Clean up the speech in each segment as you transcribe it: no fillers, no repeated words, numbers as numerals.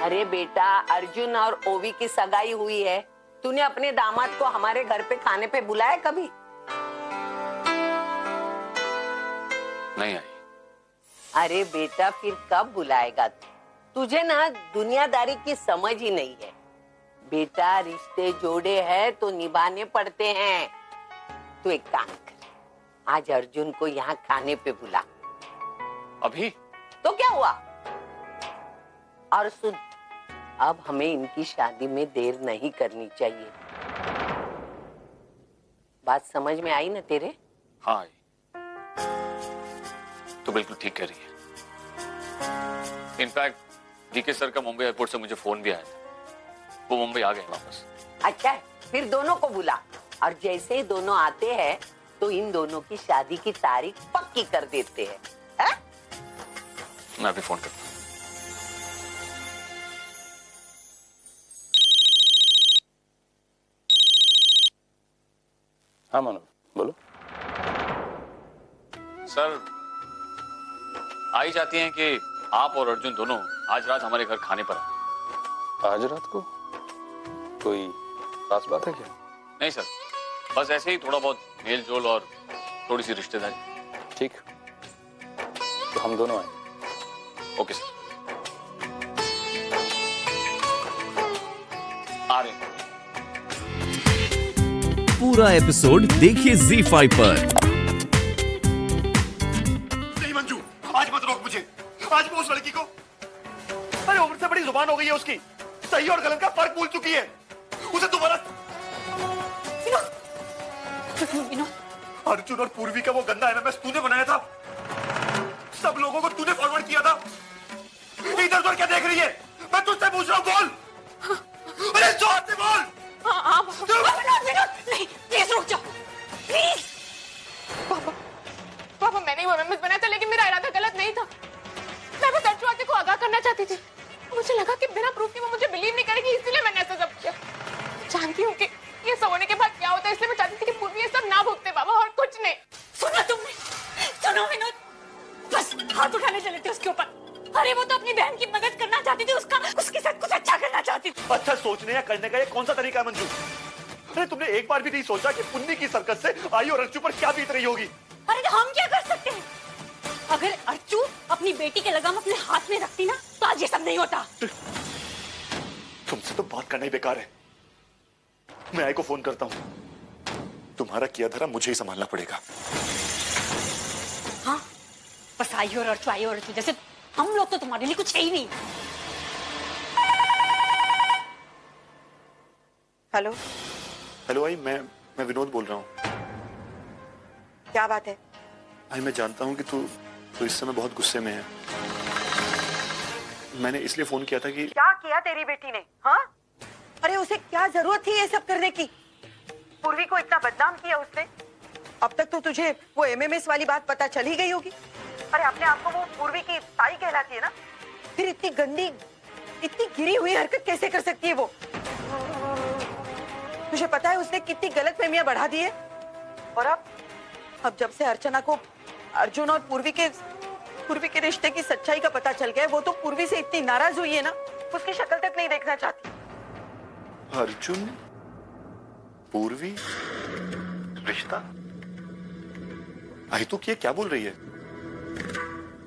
अरे बेटा, अर्जुन और ओवी की सगाई हुई है। तूने अपने दामाद को हमारे घर पे खाने पे बुलाया कभी? नहीं आई। अरे बेटा, फिर कब बुलाएगा तू? तुझे ना दुनियादारी की समझ ही नहीं है। बेटा, रिश्ते जोड़े हैं तो निभाने पड़ते हैं। तू एक काम कर, आज अर्जुन को यहाँ खाने पे बुला। अभी? तो क्या हुआ? और सुन, अब हमें इनकी शादी में देर नहीं करनी चाहिए। बात समझ में आई ना तेरे? हाँ आई। तो बिल्कुल ठीक कह रही है। इनफैक्ट डीके सर का मुंबई एयरपोर्ट से मुझे फोन भी आया था। वो मुंबई आ गए वापस। अच्छा है, फिर दोनों को बुला, और जैसे ही दोनों आते हैं तो इन दोनों की शादी की तारीख पक्की कर देते हैं। है? मैं अभी फोन करता हूँ। हाँ मानो, बोलो। सर, आई चाहती हैं कि आप और अर्जुन दोनों आज रात हमारे घर खाने पर आए। आज रात को? कोई खास बात है क्या? नहीं सर, बस ऐसे ही थोड़ा बहुत मेल जोल और थोड़ी सी रिश्तेदारी। ठीक, तो हम दोनों आए। ओके सर, आ रहे हैं। पूरा एपिसोड देखिए ZEE5 पर। नहीं मंजू, आज मत रोक मुझे। आज मैं उस लड़की को, अरे उम्र से बड़ी जुबान हो गई है उसकी, सही और गलत का फर्क भूल चुकी है। उसे दोबारा अर्जुन और पूर्वी का वो गंदा एमएमएस तूने बनाया था, सब लोगों को तूने फॉरवर्ड किया था। इधर उधर क्या देख रही है? मैं तुझसे पूछ रहा हूँ, बोल। अरे जोर से बोल। नहीं, प्लीज रुक जाओ, प्लीज। पापा, मैंने वो एमएमएस बनाया था, लेकिन मेरा इरादा गलत नहीं था। मैं बस अर्जुन आते को आगाह करना चाहती थी। मुझे लगा कि बिना प्रूफ के वो मुझे बिलीव नहीं करेगी, इसलिए मैंने ऐसा सब किया। जानती हूँ कि ये सब होने के बाद क्या होता है, इसलिए मैं चाहती थी कि पूर्वी ये सब ना भुगते बाबा, और कुछ नहीं। सुनो तुमने, सुनो विनोद, बस हाथ उठाने चले थे उसके ऊपर। अरे वो तो अपनी बहन की मदद करना चाहती थी, उसके साथ कुछ अच्छा करना चाहती थी। अच्छा सोचने या करने का ये कौन सा तरीका है मंजू? अरे तुमने एक बार भी नहीं सोचा कि पुन्नी की सरकत से आई और अर्जू पर क्या बीत रही होगी? अरे तो हम क्या कर सकते हैं? अगर अर्जू अपनी बेटी के लगाम अपने हाथ में रखती ना, तो आज ये सब नहीं होता। तुमसे तो बात करना ही बेकार है। मैं आई को फोन करता हूँ। तुम्हारा किया धरा मुझे ही संभालना पड़ेगा। हाँ, बस आई और अर्जू जैसे हम लोग तो तुम्हारे लिए कुछ है ही नहीं। हेलो हेलो आई, मैं विनोद बोल रहा हूँ। क्या बात है? आई मैं जानता हूँ कि तू इस समय बहुत गुस्से में है। मैंने इसलिए फोन किया था कि क्या किया तेरी बेटी ने? हाँ, अरे उसे क्या जरूरत थी ये सब करने की? पूर्वी को इतना बदनाम किया उसने। अब तक तो तुझे वो एमएमएस वाली बात पता चल ही गई होगी। अरे अपने आप को वो पूर्वी की ताई कहलाती है ना, फिर इतनी गंदी, इतनी गिरी हुई हरकत कैसे कर सकती है वो? तुझे पता है उसने कितनी गलतफहमियां बढ़ा दी है? और अब जब से अर्चना को अर्जुन और पूर्वी के रिश्ते की सच्चाई का पता चल गया, वो तो पूर्वी से इतनी नाराज हुई है ना, उसकी शक्ल तक नहीं देखना चाहती। अर्जुन पूर्वी रिश्ता? आई तू ये क्या बोल रही है?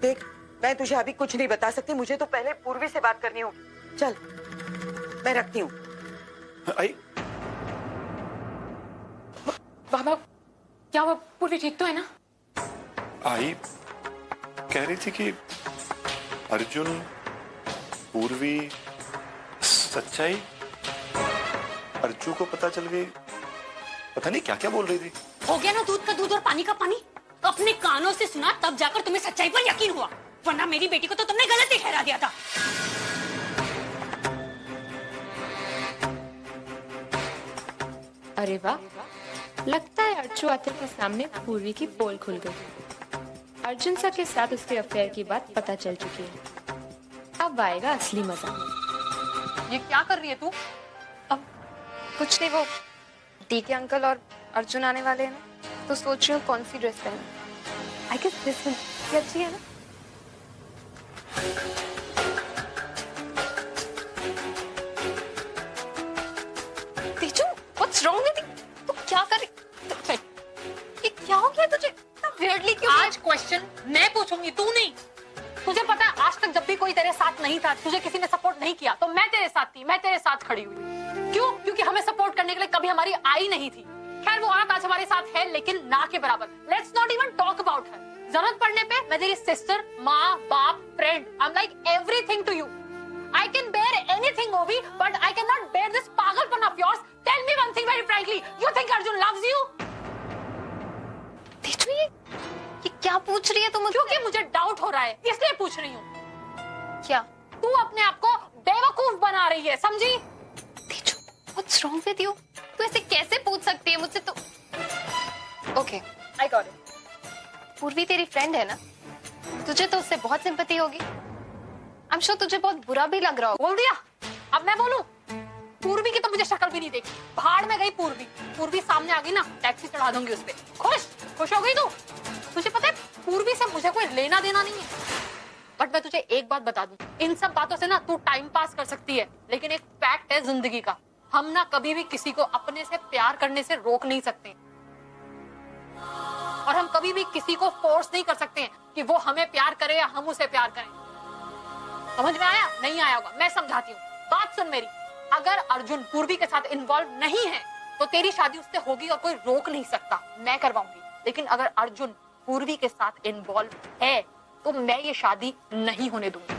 देख, मैं तुझे अभी कुछ नहीं बता सकती, मुझे तो पहले पूर्वी से बात करनी होगी। चल, मैं रखती हूँ। आई बाबा, क्या वो पूर्वी ठीक तो है ना? आई कह रही थी कि अर्जुन पूर्वी सच्चाई अर्जू को पता चल गई। पता नहीं क्या क्या बोल रही थी। हो गया ना दूध का दूध और पानी का पानी। तो अपने कानों से सुना, तब जाकर तुम्हें सच्चाई पर यकीन हुआ, वरना मेरी बेटी को तो तुमने गलत ही ठहरा दिया था। अरे वाह, लगता है अर्जु आते के सामने पूर्वी की पोल खुल गई। अर्जुन सा के साथ उसके अफेयर की बात पता चल चुकी है। अब आएगा असली मजा। ये क्या कर रही है तू? अब कुछ नहीं, वो डीके अंकल और अर्जुन आने वाले हैं ना, तो सोच रही हूँ कौन सी ड्रेस पहनूं। आई गेस दिस अच्छी है ना? तुझे किसी ने सपोर्ट नहीं किया तो मैं तेरे साथ थी, मैं तेरे साथ खड़ी हुई। क्यों? क्योंकि हमें सपोर्ट करने के लिए कभी हमारी आई नहीं थी। खैर वो औरत आज हमारे साथ है लेकिन ना के बराबर। Let's not even talk about her. जरूरत पड़ने पे मैं तेरी सिस्टर, माँ, बाप, friend, I am like everything to you. I can bear anything, Ovi, but I cannot bear this pagalpan of yours. Tell me one thing very frankly. You think Arjun loves you? Teju ये क्या पूछ रही है तुम? क्योंकि मुझे doubt हो रहा है इसलिए पूछ रही हूँ। क्या? तू अपने आप को बेवकूफ बना रही है, समझी? Tezu, what's wrong with you? तू ऐसे कैसे पूछ सकती है मुझसे? तो ओके, I got it. पूर्वी तेरी फ्रेंड है ना? तुझे तो उससे बहुत सिंपैथी होगी। I'm sure तुझे बहुत बुरा भी लग रहा होगा। बोल दिया? अब मैं बोलूं? पूर्वी की तो मुझे शक्ल भी नहीं देखी। भाड़ में गई पूर्वी। पूर्वी सामने आ गई ना, टैक्सी चढ़ा दूंगी उस पे। खुश हो गई तू? तुझे पता है पूर्वी से मुझे कोई लेना देना नहीं है। बट मैं तुझे एक बात बता दूं, इन सब बातों से ना तू टाइम पास कर सकती है, लेकिन एक फैक्ट है जिंदगी का, हम ना कभी भी किसी को अपने से प्यार करने से रोक नहीं सकते, और हम कभी भी किसी को फोर्स नहीं कर सकते हैं कि वो हमें प्यार करे या हम उसे प्यार करें। समझ में आया? नहीं आया होगा, मैं समझाती हूँ। बात सुन मेरी, अगर अर्जुन पूर्वी के साथ इन्वॉल्व नहीं है तो तेरी शादी उससे होगी और कोई रोक नहीं सकता, मैं करवाऊंगी। लेकिन अगर अर्जुन पूर्वी के साथ इन्वॉल्व है तो मैं ये शादी नहीं होने दूंगी।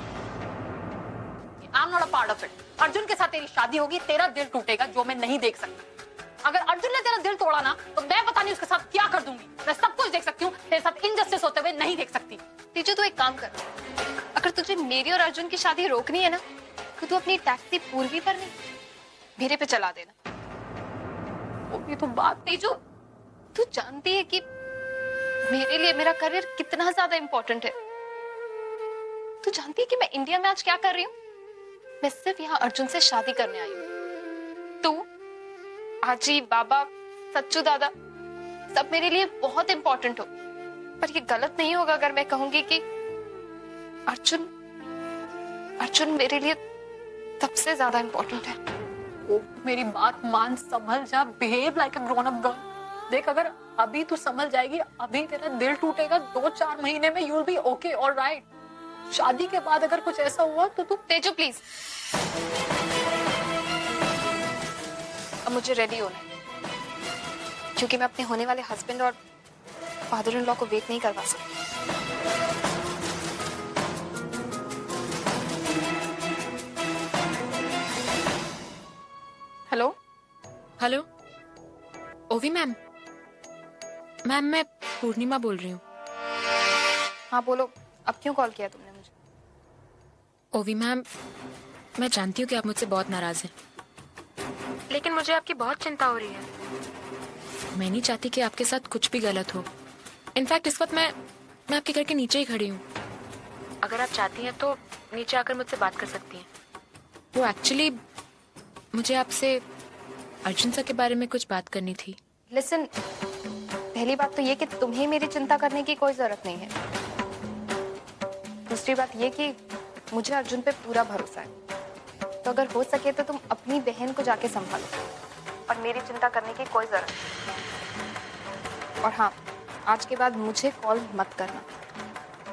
I am not a part of it. Arjun के साथ तेरी शादी होगी, तेरा दिल टूटेगा जो मैं नहीं देख सकता। अगर अर्जुन ने तेरा दिल तोड़ा ना तो मैं पता नहीं उसके साथ क्या कर दूंगी। मैं सब कुछ देख सकती हूँ, तेरे साथ इनजस्टिस होते हुए नहीं देख सकती। तेजू तू एक काम कर, अगर तुझे मेरी और अर्जुन की शादी रोकनी है ना तो तू अपनी टैक्सी पूर्वी पर नहीं मेरे पे चला देना। ये तो बात। तेजू तू जानती है कि मेरे लिए मेरा करियर कितना ज्यादा इंपॉर्टेंट है। तू जानती है कि मैं इंडिया में आज क्या कर रही हूँ? मैं सिर्फ यहाँ अर्जुन से शादी करने आई हूँ। तू, आजी, बाबा, सच्चू दादा सब मेरे लिए बहुत इंपॉर्टेंट हो, पर ये गलत नहीं होगा अगर मैं कहूंगी कि अर्जुन मेरे लिए सबसे ज्यादा इंपॉर्टेंट है। ओ, मेरी बात मान, समझ जा, बिहेव लाइक अ ग्रोन अप गर्ल। देख अगर अभी तू समझ जाएगी, अभी तेरा दिल टूटेगा, 2-4 महीने में you will be okay, alright. शादी के बाद अगर कुछ ऐसा हुआ तो तू। तेजू प्लीज, अब मुझे रेडी होना है क्योंकि मैं अपने होने वाले हस्बैंड और फादर इन लॉ को वेट नहीं करवा सकती। हेलो हेलो ओवी मैम, मैं पूर्णिमा बोल रही हूँ। हाँ बोलो, अब क्यों कॉल किया तुमने मुझे? ओवी मैम, मैं जानती हूँ कि आप मुझसे बहुत नाराज हैं, लेकिन मुझे आपकी बहुत चिंता हो रही है। मैं नहीं चाहती कि आपके साथ कुछ भी गलत हो। इनफैक्ट इस वक्त मैं आपके घर के नीचे ही खड़ी हूँ। अगर आप चाहती हैं तो नीचे आकर मुझसे बात कर सकती हैं। वो एक्चुअली मुझे आपसे अर्जुन सर के बारे में कुछ बात करनी थी। लिसन, पहली बात तो ये कि तुम्हें मेरी चिंता करने की कोई जरूरत नहीं है। दूसरी बात ये कि मुझे अर्जुन पे पूरा भरोसा है, तो अगर हो सके तो तुम अपनी बहन को जाके संभालो और मेरी चिंता करने की कोई जरूरत नहीं। और हाँ, आज के बाद मुझे कॉल मत करना।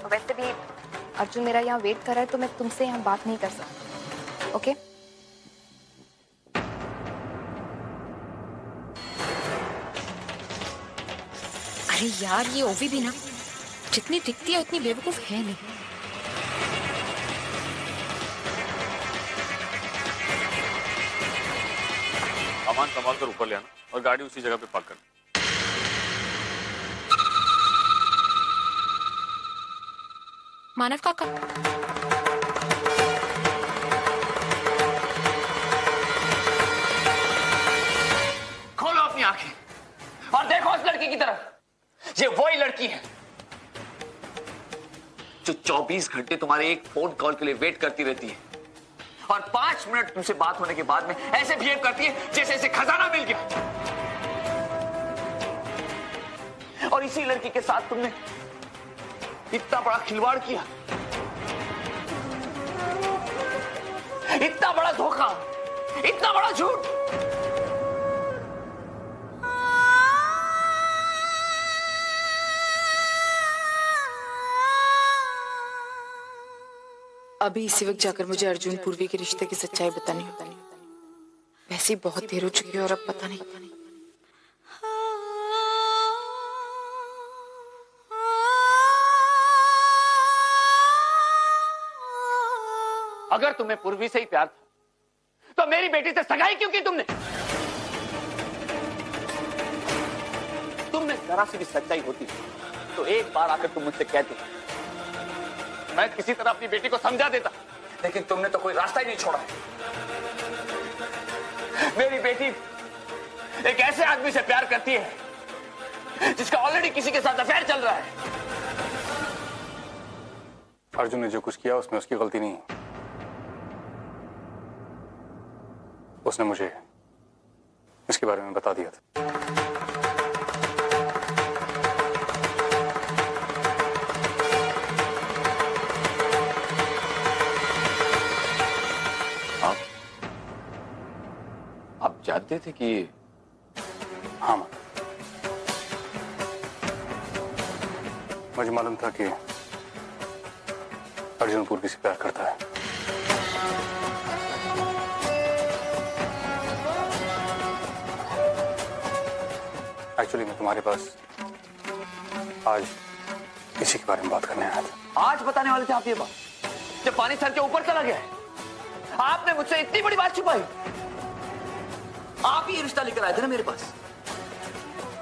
तो वैसे भी अर्जुन मेरा यहाँ वेट कर रहा है तो मैं तुमसे यहाँ बात नहीं कर सकती। ओके? अरे यार, ये ओवी भी ना जितनी दिखती है उतनी बेवकूफ है नहीं। सामान संभाल कर ऊपर ले आना और गाड़ी उसी जगह पे पार्क करना। मानव काका, खोलो अपनी आंखें और देखो उस लड़की की तरफ। ये वही लड़की है जो 24 घंटे तुम्हारे एक फोन कॉल के लिए वेट करती रहती है और 5 मिनट तुमसे बात होने के बाद में ऐसे बिहेव करती है जैसे इसे खजाना मिल गया। और इसी लड़की के साथ तुमने इतना बड़ा खिलवाड़ किया, इतना बड़ा धोखा, इतना बड़ा झूठ। अभी इसी वक्त जाकर मुझे अर्जुन पूर्वी के रिश्ते की सच्चाई बतानी होती। वैसे ही बहुत देर हो चुकी है और अब पता नहीं। अगर तुम्हें पूर्वी से ही प्यार था तो मेरी बेटी से सगाई क्यों की तुमने? तुमने जरा सी भी सच्चाई होती तो एक बार आकर तुम मुझसे कहते, मैं किसी तरह अपनी बेटी को समझा देता, लेकिन तुमने तो कोई रास्ता ही नहीं छोड़ा। मेरी बेटी एक ऐसे आदमी से प्यार करती है जिसका ऑलरेडी किसी के साथ अफेयर चल रहा है। अर्जुन ने जो कुछ किया उसमें उसकी गलती नहीं है। उसने मुझे इसके बारे में बता दिया था। आप जानते थे कि? हाँ मां, मुझे मालूम था कि अर्जुन पूर्वी से प्यार करता है। एक्चुअली मैं तुम्हारे पास आज इसी के बारे में बात करने आया था। आज बताने वाले थे आप ये बात, जब पानी सर के ऊपर चला गया है? आपने मुझसे इतनी बड़ी बात छुपाई। आप ही रिश्ता लेकर आए थे ना मेरे पास।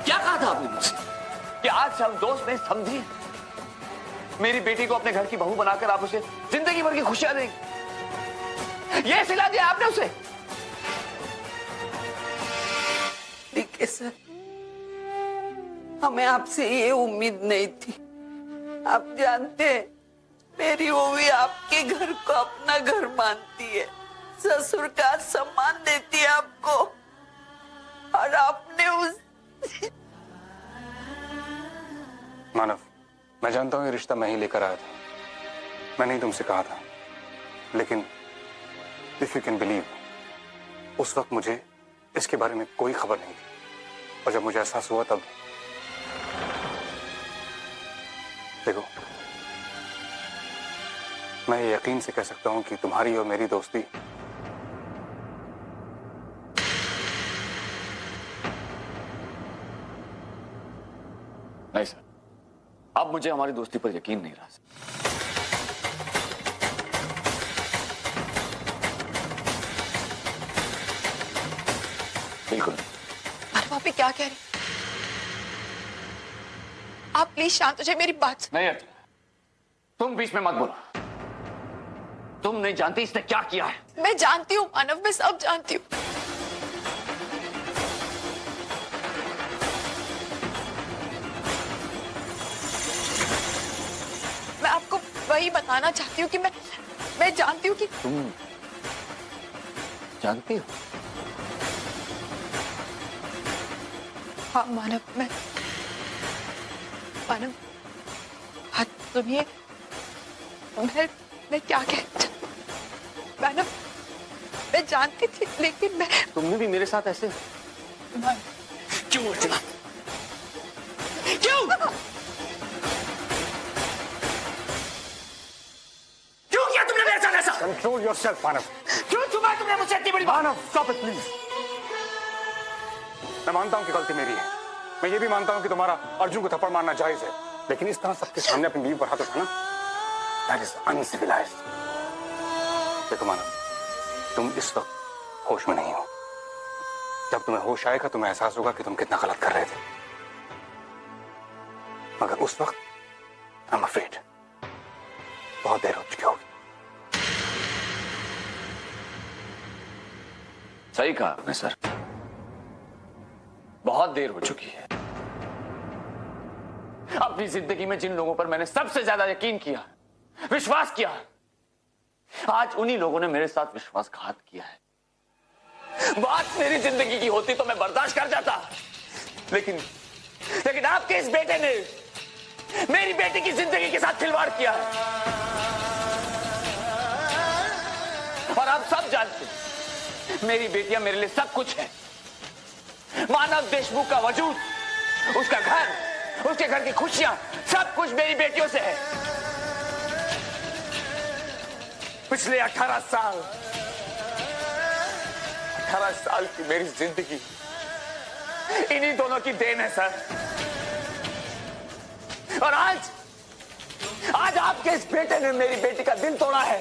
क्या कहा था आपने मुझसे कि आज हम दोस्त नहीं समझिए, मेरी बेटी को अपने घर की बहू बनाकर आप उसे जिंदगी भर की खुशियां देंगे। ये सिला दिया आपने उसे। ठीक है सर, हमें आपसे ये उम्मीद नहीं थी। आप जानते हैं मेरी ओवी आपके घर को अपना घर मानती है, ससुर का सम्मान देती है आपको, और आपने उस मानव, मैं जानता हूं ये रिश्ता मैं ही लेकर आया था, मैंने ही तुमसे कहा था, लेकिन इफ यू कैन बिलीव, उस वक्त मुझे इसके बारे में कोई खबर नहीं थी, और जब मुझे एहसास हुआ तब देखो, मैं ये यकीन से कह सकता हूं कि तुम्हारी और मेरी दोस्ती नहीं सर, अब मुझे हमारी दोस्ती पर यकीन नहीं रहा। बिल्कुल। अरे पापी क्या कह रही? आप प्लीज शांत हो जाइए, मेरी बात। नहीं अर्जुन, तुम बीच में मत बोलो। तुम नहीं जानती इसने क्या किया है। मैं जानती हूँ मानव, मैं सब जानती हूँ। मैं आपको वही बताना चाहती हूँ कि मैं जानती हूँ कि तुम जानती हो? हाँ मानव, मानव हाँ सुनिए, मैं क्या कह, मानव मैं जानती थी, लेकिन मैं। तुमने भी मेरे साथ ऐसे क्यों अर्चना? क्यों किया तुमने मेरे साथ ऐसा? कंट्रोल योरसेल्फ मानव। क्यों छुपाया तुमने मुझसे इतनी बड़ी बात? मानव स्टॉप इट प्लीज। मैं मानता हूं कि गलती मेरी है, मैं ये भी मानता हूं कि तुम्हारा अर्जुन को थप्पड़ मारना जायज है, लेकिन इस तरह सबके सामने अपनी बीवी पर हाथ उठाना, दैट इज अनसिविलाइज्ड। देखो मानव, तुम इस वक्त होश में नहीं हो। जब तुम्हें होश आएगा तुम्हें एहसास होगा कि तुम कितना गलत कर रहे थे, मगर उस वक्त आई एम अफ्रेड बहुत देर हो चुकी होगी। सही कहा आपने सर, बहुत देर हो चुकी है। अपनी जिंदगी में जिन लोगों पर मैंने सबसे ज्यादा यकीन किया, विश्वास किया, आज उन्हीं लोगों ने मेरे साथ विश्वासघात किया है। बात मेरी जिंदगी की होती तो मैं बर्दाश्त कर जाता, लेकिन आपके इस बेटे ने मेरी बेटी की जिंदगी के साथ खिलवाड़ किया है। और आप सब जानते हैं मेरी बेटियां मेरे लिए सब कुछ है। मानव देशमुख का वजूद, उसका घर, उसके घर की खुशियां, सब कुछ मेरी बेटियों से है। पिछले 18 साल की मेरी जिंदगी इन्हीं दोनों की देन है सर। और आज आपके इस बेटे ने मेरी बेटी का दिल तोड़ा है,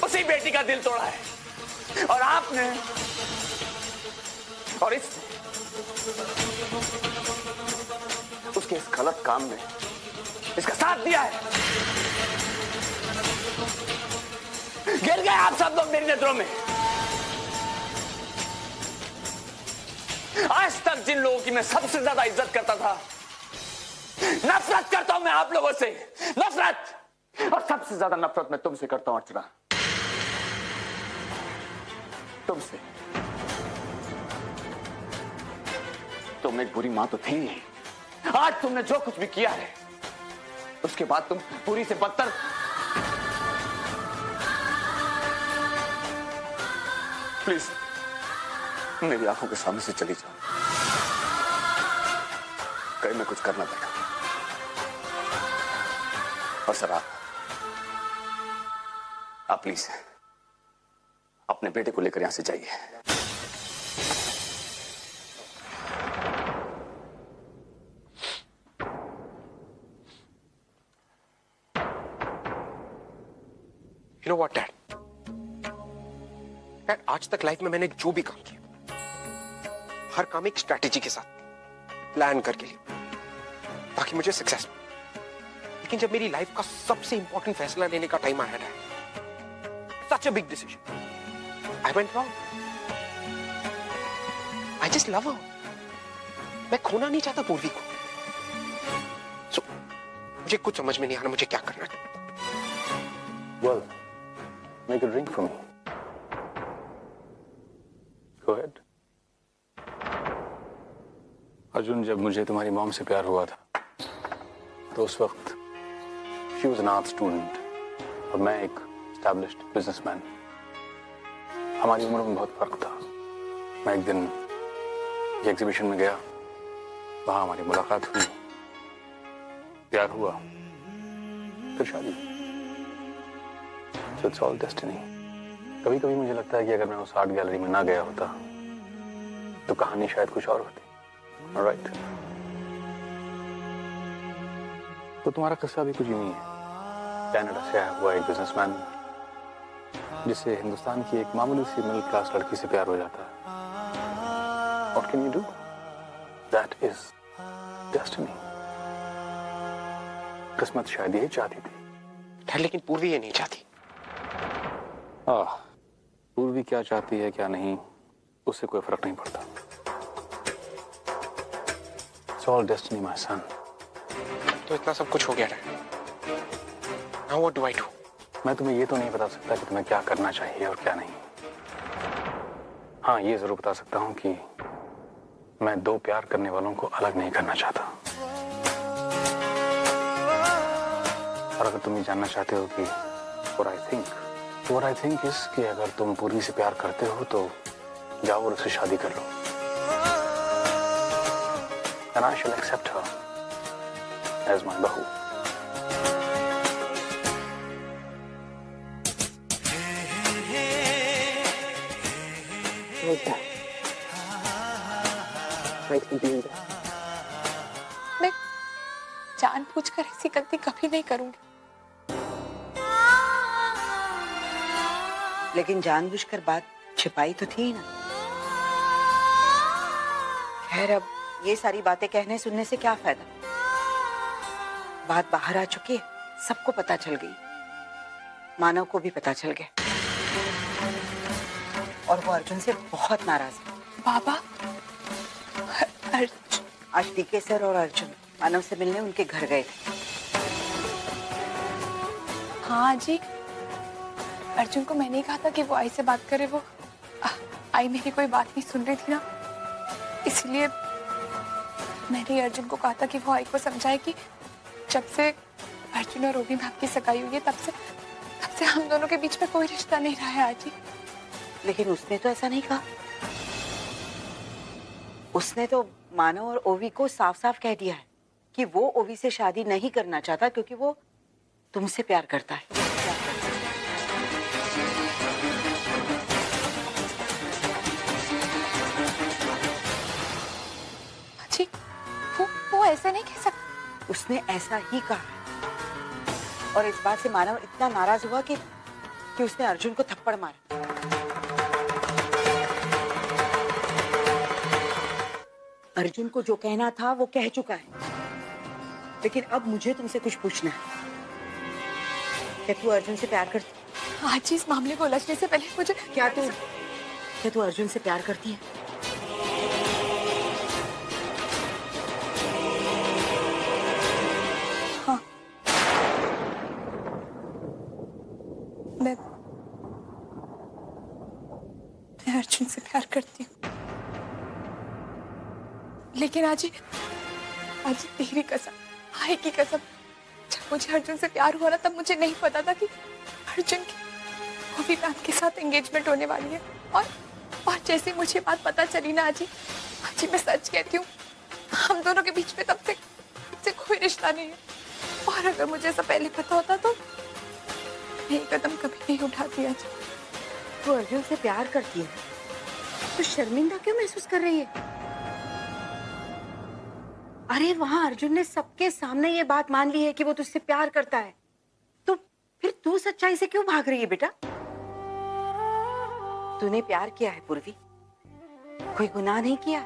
उसी बेटी का दिल तोड़ा है। और आपने और उसके इस गलत काम में इसका साथ दिया है। गिर गए आप सब लोग मेरी नजरों में। आज तक जिन लोगों की मैं सबसे ज्यादा इज्जत करता था, नफरत करता हूं मैं आप लोगों से, नफरत। और सबसे ज्यादा नफरत मैं तुमसे करता हूं अर्चना, तुमसे। तुम एक बुरी मां तो थी, आज तुमने जो कुछ भी किया है उसके बाद तुम बुरी से बदतर। प्लीज मेरी आंखों के सामने से चली जाओ, कहीं मैं कुछ करना पड़ेगा। और सर आप प्लीज अपने बेटे को लेकर यहां से जाइए। You know what, Dad? Dad, आज तक लाइफ में मैंने जो भी काम किया, हर काम एक स्ट्रैटेजी के साथ प्लान करके लिया ताकि मुझे सक्सेस मिले। लेकिन जब मेरी लाइफ का सबसे इंपॉर्टेंट फैसला लेने का टाइम आया है, such a big decision, I went wrong. I just love her. मैं खोना नहीं चाहता पूर्वी को। So, मुझे कुछ समझ में नहीं आ रहा मुझे क्या करना है। Well, make a drink for me. Go ahead. Arjun, जब मुझे तुम्हारी मॉम से प्यार हुआ था तो उस वक्त she was an art student और मैं एक established businessman. हमारी उम्र में बहुत फर्क था। मैं एक दिन एक एग्जीबिशन में गया, वहां हमारी मुलाकात हुई, प्यार हुआ, फिर शादी। So it's all destiny. कभी-कभी मुझे लगता है कि अगर मैं उस आर्ट गैलरी में ना गया होता तो कहानी शायद कुछ और होती। Alright. तो तुम्हारा किस्सा भी कुछ यूं ही है। कनाडा से आया हुआ एक बिजनेसमैन जिसे हिंदुस्तान की एक मामूली सी मिडिल क्लास लड़की से प्यार हो जाता है। What can you do? That is destiny. किस्मत शायद यही चाहती थी। लेकिन पूर्वी ये नहीं चाहती। पूर्वी क्या चाहती है क्या नहीं, उससे कोई फर्क नहीं पड़ता। It's all destiny, my son. तो इतना सब कुछ हो गया है। Now what do I do? मैं तुम्हें ये तो नहीं बता सकता कि तुम्हें क्या करना चाहिए और क्या नहीं। हाँ, ये जरूर बता सकता हूँ कि मैं दो प्यार करने वालों को अलग नहीं करना चाहता। और अगर तुम ये जानना चाहते हो कि what I think is कि अगर तुम पूर्वी से प्यार करते हो तो जाओ और उससे शादी कर लो। And I shall accept her as my बहू। मैं जानबूझकर ऐसी गलती कभी नहीं करूंगी। लेकिन जानबूझकर बात छिपाई तो थी ना। खैर, अब ये सारी बातें कहने सुनने से क्या फायदा। बात बाहर आ चुकी है, सबको पता चल गई, मानव को भी पता चल गया और वो अर्जुन से बहुत नाराज है। बाबा, आज डीके सर और अर्जुन मानव से मिलने उनके घर गए थे। हाँ जी, अर्जुन को मैंने ही कहा था कि वो आई से बात करे। वो आई मेरी कोई बात नहीं सुन रही थी ना, इसलिए मैंने अर्जुन को कहा था कि वो आई को समझाए कि जब से अर्जुन और रोबी मैम की सगाई हुई है तब से हम दोनों के बीच में कोई रिश्ता नहीं रहा है आजी। लेकिन उसने तो ऐसा नहीं कहा। उसने तो मानव और ओवी को साफ साफ कह दिया है कि वो ओवी से शादी नहीं करना चाहता क्योंकि वो तुमसे प्यार करता है। उसने ऐसा ही कहा और इस बात से मानव इतना नाराज हुआ कि उसने अर्जुन को थप्पड़ मारा। अर्जुन को जो कहना था वो कह चुका है, लेकिन अब मुझे तुमसे कुछ पूछना है। क्या तू अर्जुन से प्यार करती? आज इस मामले को उलझने से पहले मुझे क्या तू अर्जुन से प्यार करती है? हाँ, मैं अर्जुन से प्यार करती हूँ, लेकिन आज तेरी कसम, भाई की कसम, जब मुझे अर्जुन से प्यार हुआ ना तब मुझे नहीं पता था कि अर्जुन की ओवी मैम के साथ एंगेजमेंट होने वाली है। और जैसे मुझे बात पता चली ना आजी मैं सच कहती हूँ, हम दोनों के बीच में तब से कोई रिश्ता नहीं है। और अगर मुझे ऐसा पहले पता होता तो मैं ये कदम कभी नहीं उठाती। आजी वो अर्जुन से प्यार करती है तो शर्मिंदा क्यों महसूस कर रही है? अरे वहां अर्जुन ने सबके सामने ये बात मान ली है कि वो तुझसे प्यार करता है, तो फिर तू सच्चाई से क्यों भाग रही है बेटा? तूने प्यार किया है पूर्वी, कोई गुनाह नहीं किया।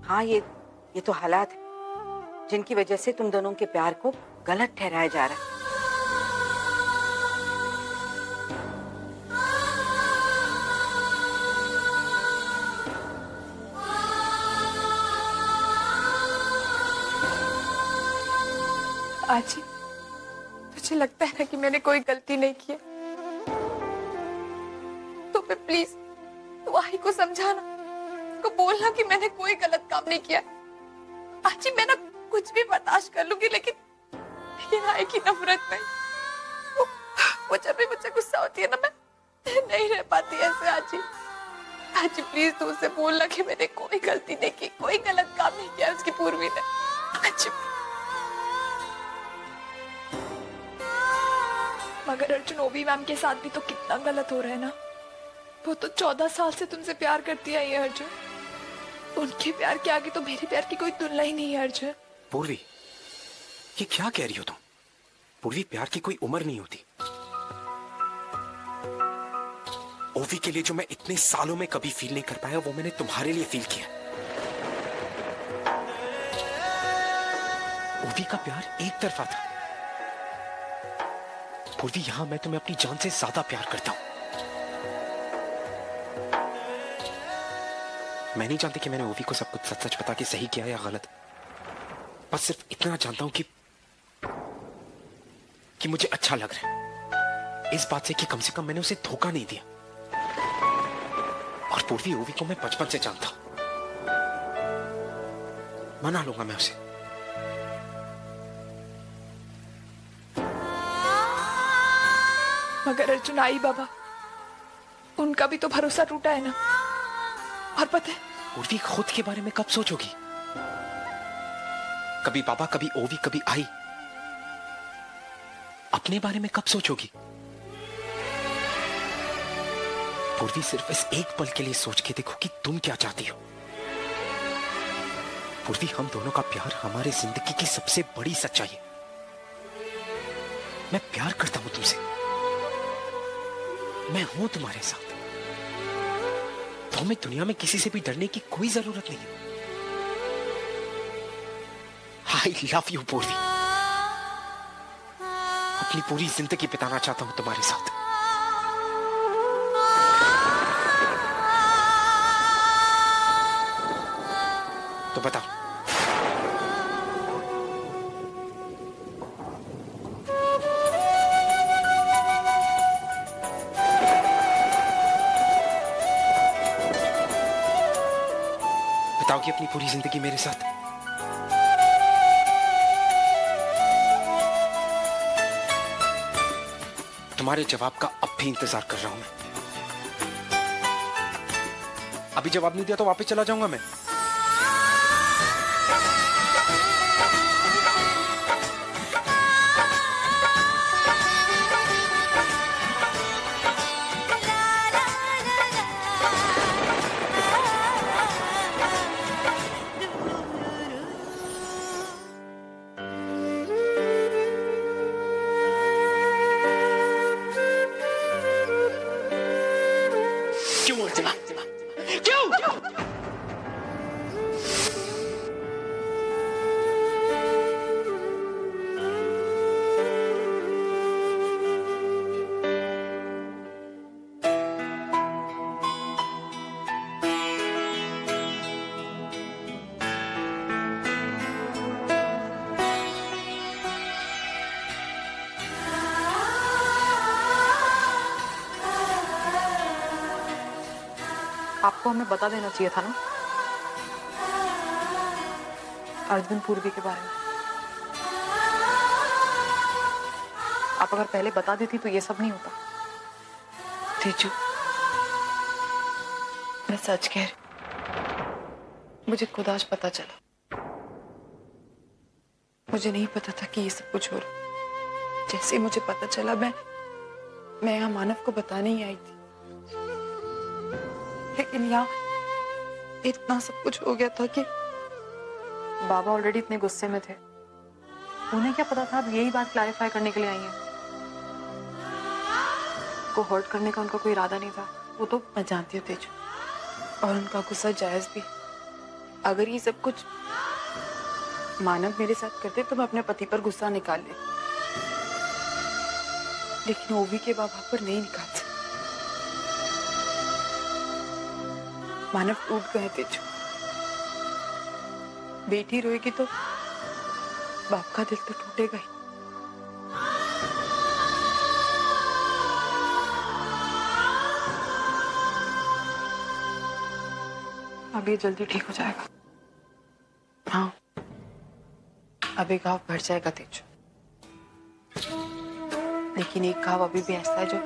हाँ, ये तो हालात है जिनकी वजह से तुम दोनों के प्यार को गलत ठहराया जा रहा है। आजी, तुझे लगता है ना कि मैंने कोई गलती नहीं की है, तो फिर प्लीज तू आई को समझाना, उसको बोलना कि मैंने कोई गलत काम नहीं किया। आजी, मैं ना कुछ भी बर्दाश्त कर लूंगी, लेकिन आई की नफरत नहीं। वो जब भी मुझे गुस्सा होती है ना, मैं नहीं रह पाती ऐसे। आजी प्लीज तू उससे बोलना कि मैंने कोई गलती नहीं की, कोई गलत काम नहीं किया उसकी पूर्वी ने। आजी, मगर अर्जुन ओवी मैम के साथ भी तो कितना गलत हो रहा है ना। वो तो 14 साल से तुमसे प्यार करती है ये अर्जुन, उनके प्यार के आगे तो मेरे प्यार की कोई तुलना ही नहीं है। अर्जुन, पूर्वी, ये क्या कह रही हो तुम? पूर्वी, प्यार की कोई उम्र नहीं होती। ओवी के लिए जो मैं इतने सालों में कभी फील नहीं कर पाया, वो मैंने तुम्हारे लिए फील किया। ओवी का प्यार एक तरफा था। पूर्वी, यहां मैं तुम्हें अपनी जान से ज्यादा प्यार करता हूं। मैं नहीं जानती कि मैंने ओवी को सब कुछ सच सच बता के सही किया या गलत। बस सिर्फ इतना जानता हूं कि मुझे अच्छा लग रहा है इस बात से कि कम से कम मैंने उसे धोखा नहीं दिया। और पूर्वी, ओवी को मैं बचपन से जानता हूं, मना लूंगा मैं उसे। मगर अर्जुन, आई बाबा, उनका भी तो भरोसा टूटा है ना। और पता है, पूर्वी, खुद के बारे में कब सोचोगी? कभी बाबा, कभी ओवी, कभी आई। अपने बारे में कब सोचोगी? पूर्वी, सिर्फ इस एक पल के लिए सोच के देखो कि तुम क्या चाहती हो। पूर्वी, हम दोनों का प्यार हमारे जिंदगी की सबसे बड़ी सच्चाई है। मैं प्यार करता हूं तुमसे, मैं हूं तुम्हारे साथ। तो हमें दुनिया में किसी से भी डरने की कोई जरूरत नहीं है। आई लव यू पूर्वी, अपनी पूरी जिंदगी बिताना चाहता हूं तुम्हारे साथ। तो बताओ, बताओगी अपनी पूरी जिंदगी मेरे साथ? तुम्हारे जवाब का अब भी इंतजार कर रहा हूं मैं। अभी जवाब नहीं दिया तो वापस चला जाऊंगा मैं। आपको हमें बता देना चाहिए था ना अर्जुन पूर्वी के बारे में। आप अगर पहले बता देती तो ये सब नहीं होता। तेजू, मैं सच कह रही, मुझे खुद आज पता चला। मुझे नहीं पता था कि ये सब कुछ हो रहा। जैसे ही मुझे पता चला मैं यहाँ मानव को बताने ही आई थी, लेकिन यहाँ इतना सब कुछ हो गया था कि बाबा ऑलरेडी इतने गुस्से में थे, उन्हें क्या पता था अब यही बात क्लैरिफाई करने के लिए आई है। को हर्ट करने का उनका कोई इरादा नहीं था। वो तो मैं जानती हूँ तेजू, और उनका गुस्सा जायज भी। अगर ये सब कुछ मानव मेरे साथ करते तो मैं अपने पति पर गुस्सा निकाल ले, लेकिन ओवी के बाबा पर नहीं निकाल सकती। मानव टूट गए तेजू। बेटी रोएगी तो बाप का दिल तो टूटेगा ही। अब ये जल्दी ठीक हो जाएगा। हाँ, अब एक घाव भर जाएगा तेजू, लेकिन एक घाव अभी भी ऐसा है जो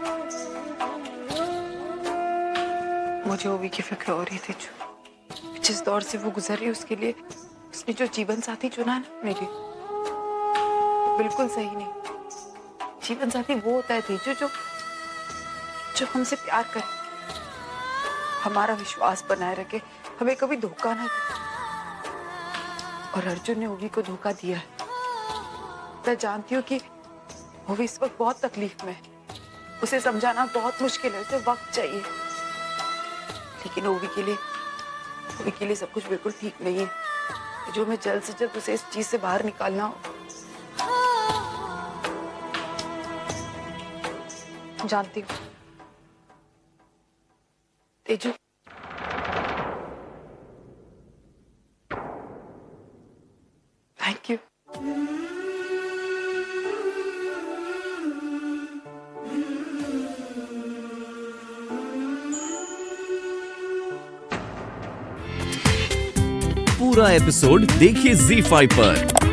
मुझे ओवी की फिक्र हो रही है तेजू। जिस दौर से वो गुजर रही है उसके लिए उसने जो जीवन साथी चुना है ना मेरी, बिल्कुल सही नहीं। जीवन साथी वो होता है तेजू जो हमसे प्यार करे, हमारा विश्वास बनाए रखे, हमें कभी धोखा ना दे। और अर्जुन ने ओवी को धोखा दिया है। मैं जानती हूँ कि ओवी इस वक्त बहुत तकलीफ में है, उसे समझाना बहुत मुश्किल है, उसे वक्त चाहिए। लेकिन ओवी के लिए सब कुछ बिल्कुल ठीक नहीं है। जो मैं जल्द से जल्द उसे इस चीज से बाहर निकालना हो। जानती हूँ तेजू, थैंक यू। पूरा एपिसोड देखिए ZEE5 पर।